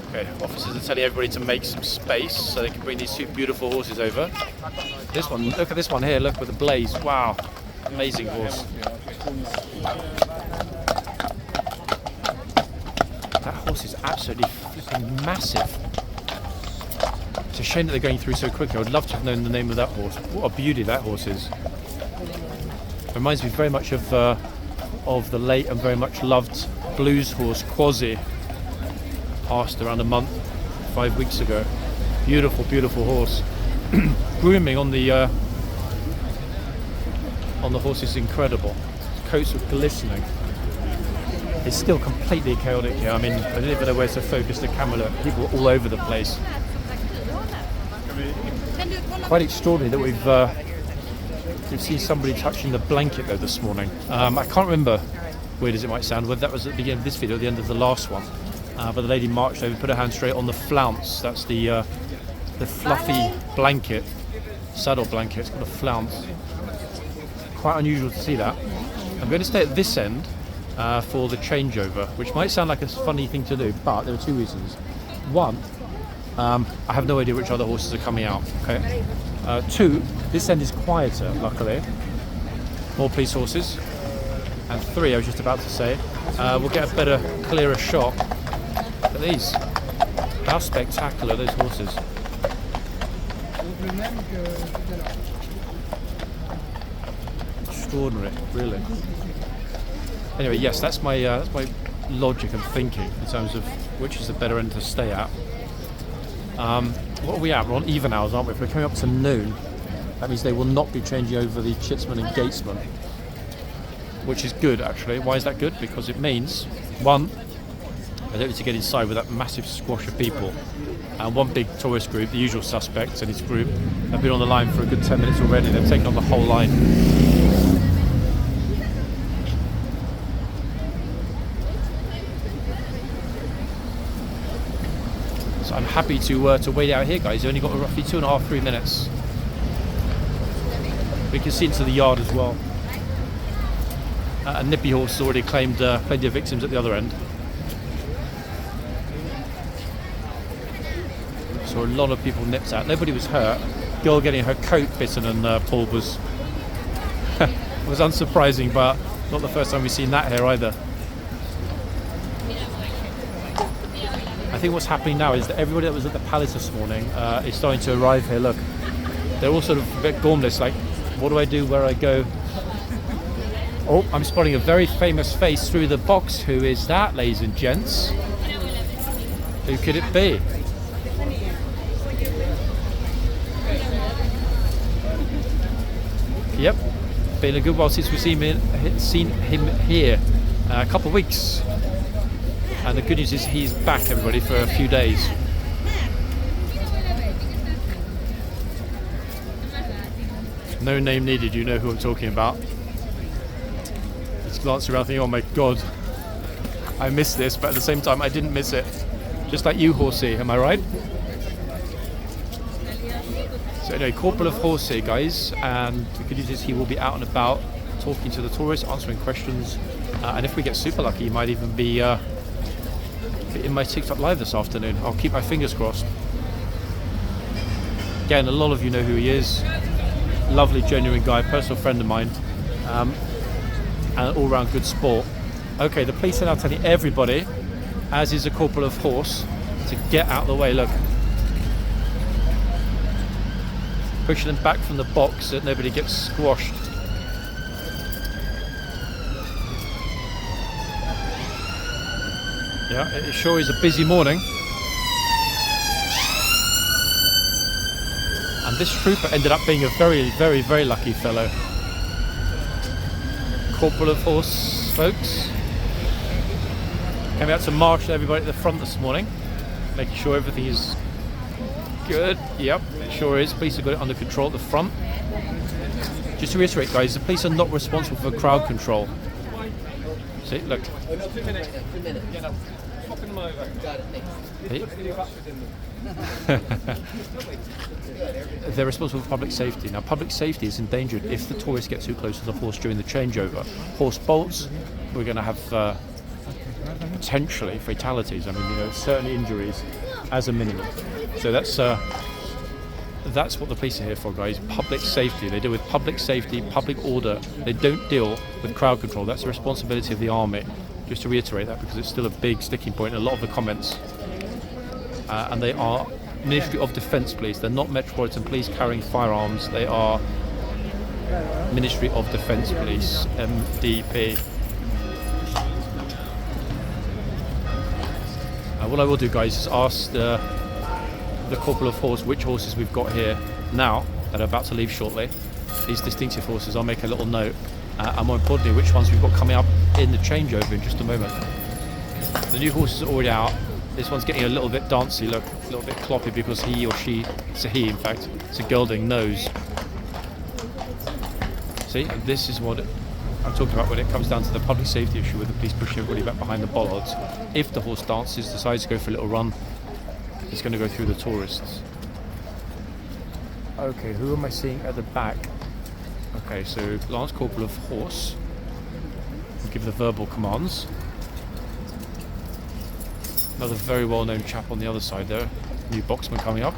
Okay, officers are telling everybody to make some space so they can bring these two beautiful horses over. This one, look at this one here, look with the blaze. Wow, amazing horse. That horse is absolutely flipping massive. It's a shame that they're going through so quickly. I would love to have known the name of that horse. What a beauty that horse is. Reminds me very much of the late and very much loved blues horse Quasi. Passed around 5 weeks ago. Beautiful, beautiful horse. Grooming on the horse is incredible. His coats are glistening. It's still completely chaotic here. I mean, I don't even know where to focus the camera. People are all over the place. Quite extraordinary that we've seen somebody touching the blanket though this morning. I can't remember, weird as it might sound, whether that was at the beginning of this video or the end of the last one. But the lady marched over, put her hand straight on the flounce. That's the fluffy blanket, saddle blanket. It's called a flounce. Quite unusual to see that. I'm going to stay at this end for the changeover, which might sound like a funny thing to do, but there are two reasons. One, I have no idea which other horses are coming out. Okay. Two, this end is quieter, luckily. More police horses. And three, I was just about to say, we'll get a better, clearer shot. Look at these. How spectacular are those horses. Extraordinary, really. Anyway, yes, that's my logic and thinking in terms of which is the better end to stay at. What are we at? We're on even hours, aren't we? If we're coming up to noon, that means they will not be changing over the Chitsman and Gatesman, which is good, actually. Why is that good? Because it means, one, I don't need to get inside with that massive squash of people. And one big tourist group, the usual suspects and his group, have been on the line for a good 10 minutes already. They've taken on the whole line. So I'm happy to wait out here, guys. You've only got roughly 2.5, 3 minutes. We can see into the yard as well. A nippy horse has already claimed plenty of victims at the other end. So a lot of people nipped out. Nobody was hurt. Girl getting her coat bitten and pulled was was unsurprising, but not the first time we've seen that here either. I think what's happening now is that everybody that was at the palace this morning is starting to arrive here. Look, they're all sort of a bit gormless, like, what do I do, where I go? Oh, I'm spotting a very famous face through the box. Who is that, ladies and gents? Who could it be? Yep, been a good while since we've seen him here. A couple of weeks. And the good news is he's back, everybody, for a few days. No name needed, you know who I'm talking about. Just glancing around thinking, oh my god, I missed this, but at the same time I didn't miss it. Just like you, Horsey, am I right? So anyway, Corporal of Horse here, guys, and the good news is he will be out and about talking to the tourists, answering questions, and if we get super lucky, he might even be in my TikTok live this afternoon. I'll keep my fingers crossed. Again, a lot of you know who he is. Lovely, genuine guy, personal friend of mine, and an all-round good sport. Okay, the police are now telling everybody, as is a Corporal of Horse, to get out of the way. Look, pushing them back from the box so that nobody gets squashed. Yeah, it sure is a busy morning. And this trooper ended up being a very, very, very lucky fellow. Corporal of Horse, folks. Came out to marshal everybody at the front this morning, making sure everything is good. Yep, it sure is. Police have got it under control at the front. Just to reiterate, guys, the police are not responsible for crowd control. See, look. They're responsible for public safety. Now, public safety is endangered if the tourists get too close to the horse during the changeover. Horse bolts, we're going to have potentially fatalities. I mean, you know, certainly injuries as a minimum. So that's what the police are here for, guys. Public safety. They deal with public safety, public order. They don't deal with crowd control. That's the responsibility of the army. Just to reiterate that, because it's still a big sticking point in a lot of the comments. And they are Ministry of Defence Police. They're not Metropolitan Police carrying firearms. They are Ministry of Defence Police, MDP. What I will do, guys, is ask the corporal of horse which horses we've got here now that are about to leave shortly. These distinctive horses, I'll make a little note. And more importantly, which ones we've got coming up in the changeover in just a moment. The new horses are already out. This one's getting a little bit dancey, look, a little bit cloppy because he or she, it's a he in fact, it's a gelding nose. See, and this is what I'm talking about when it comes down to the public safety issue with the police pushing everybody back behind the bollards. If the horse dances, decides to go for a little run, it's going to go through the tourists. Okay, who am I seeing at the back? Okay, so Lance Corporal of Horse will give the verbal commands. Another very well-known chap on the other side there, new boxman coming up.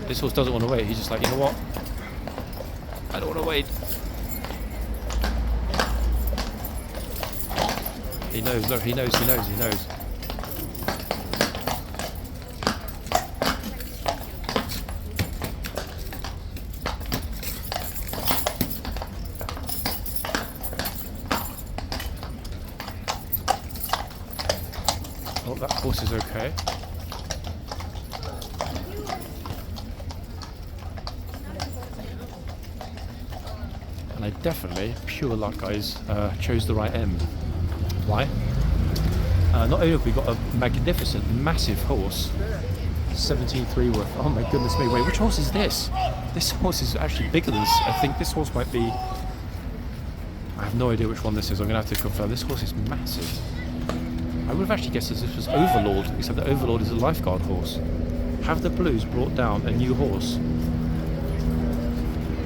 This horse doesn't want to wait. He's just like, you know what? I don't want to wait. He knows. Look, he knows. Oh, that horse is okay. And I definitely, pure luck, guys, chose the right end. Why? Not only have we got a magnificent, massive horse, 17.3 worth. Oh my goodness me! Wait, which horse is this? This horse is actually bigger than this. I think this horse might be. I have no idea which one this is. I'm going to have to confirm. This horse is massive. I would have actually guessed that this was Overlord, except that Overlord is a lifeguard horse. Have the Blues brought down a new horse?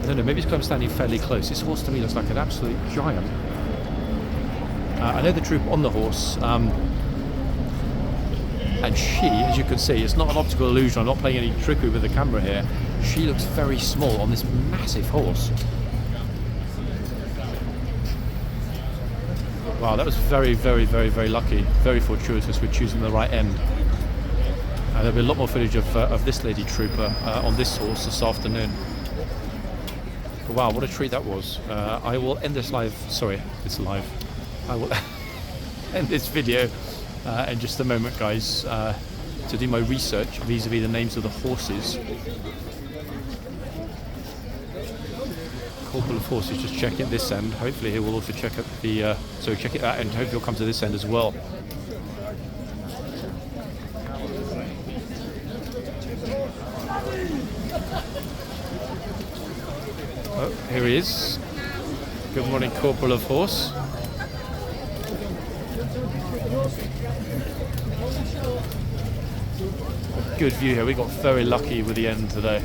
I don't know, maybe it's because I'm standing fairly close. This horse to me looks like an absolute giant. I know the troop on the horse, and she, as you can see, it's not an optical illusion, I'm not playing any trickery with the camera here. She looks very small on this massive horse. Wow, that was very, very, very, very lucky, very fortuitous with choosing the right end. There'll be a lot more footage of this lady trooper on this horse this afternoon. But wow, what a treat that was. I will end this live, I will end this video in just a moment, guys, to do my research vis-a-vis the names of the horses. Corporal of Horse is just checking this end. Hopefully he will also check at the check it that end. Hopefully he'll come to this end as well. Oh, here he is. Good morning, Corporal of Horse. A good view here. We got very lucky with the end today.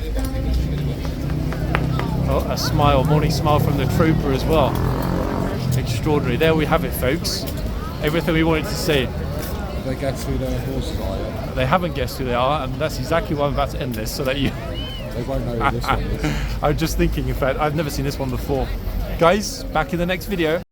Oh, a smile, morning smile from the trooper as well. Extraordinary. There we have it, folks. Everything we wanted to see. They guess who their horses are, yeah? They haven't guessed who they are, and that's exactly why I'm about to end this, so that you... They won't know who this one is. I'm just thinking, in fact, I've never seen this one before. Guys, back in the next video.